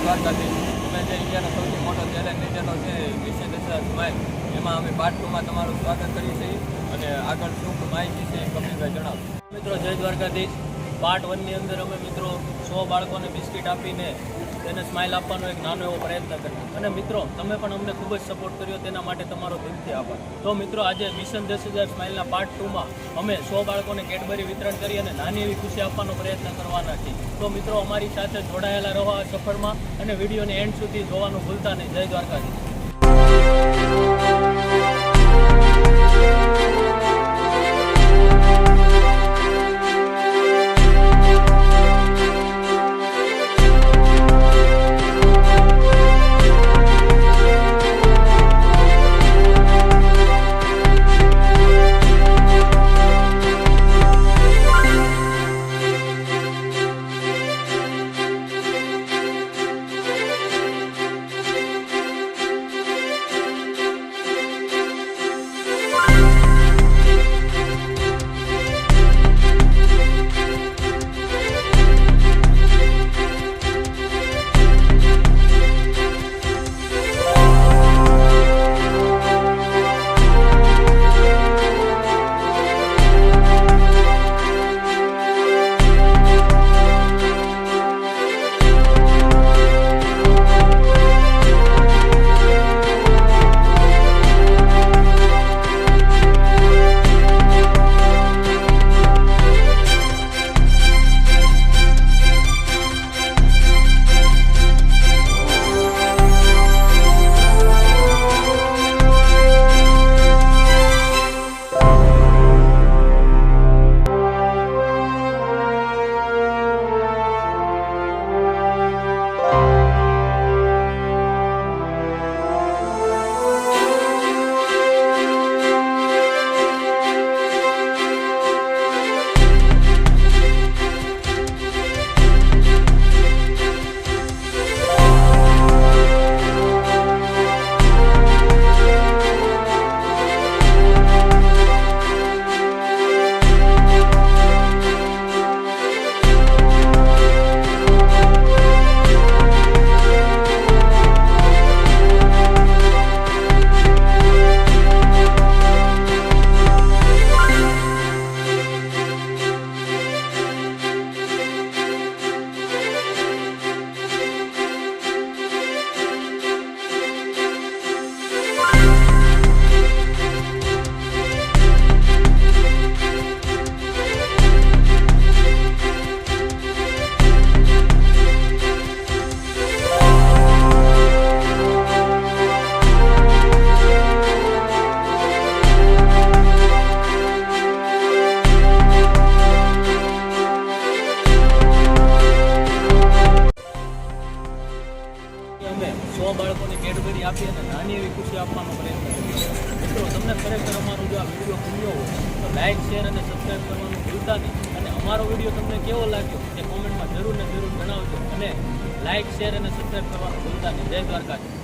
દ્વારકાથી અમે જે ઇન્ડિયાનો સૌથી મોટો ચેલેન્જ નીચેનો છે વિશે દશા સ્માઇલ, એમાં અમે પાર્ટ 2 માં તમારું સ્વાગત કરીએ છીએ અને આગળ શું માહિતી છે કપિલભાઈ જણાવો. મિત્રો જય દ્વારકાધીશ. પાર્ટ 1 ની અંદર અમે મિત્રો 100 બાળકોને બિસ્કિટ આપીને તેને સ્માઇલ આપવાનો એક નાનો એવો પ્રયત્ન કર્યો અને મિત્રો તમે પણ અમને ખૂબ જ સપોર્ટ કર્યો, તેના માટે તમારો દિલથી આભાર. તો મિત્રો આજે મિશન 10,000 સ્માઇલના પાર્ટ 2 માં અમે 100 બાળકોને કેડબરી વિતરણ કરી અને નાની એવી ખુશી આપવાનો પ્રયત્ન કરવાના છીએ. તો મિત્રો અમારી સાથે જોડાયેલા રહો આ સફરમાં અને વિડીયોને એન્ડ સુધી જોવાનું ભૂલતા નહીં. જય દ્વારકાધીશ. અમે 100 બાળકોને કેડબરી આપી અને નાની એવી ખુશી આપવાનો પ્રયત્ન કર્યો. મિત્રો તમને ખરેખર અમારો જો આ વિડીયો ગમ્યો હોય તો લાઇક, શેર અને સબસ્ક્રાઈબ કરવાનું ભૂલતા નહીં. અને અમારો વિડીયો તમને કેવો લાગ્યો તે કોમેન્ટમાં જરૂર ને જરૂર જણાવજો અને લાઇક, શેર અને સબસ્ક્રાઈબ કરવાનું ભૂલતા નહીં. જય દ્વારકાધીશ.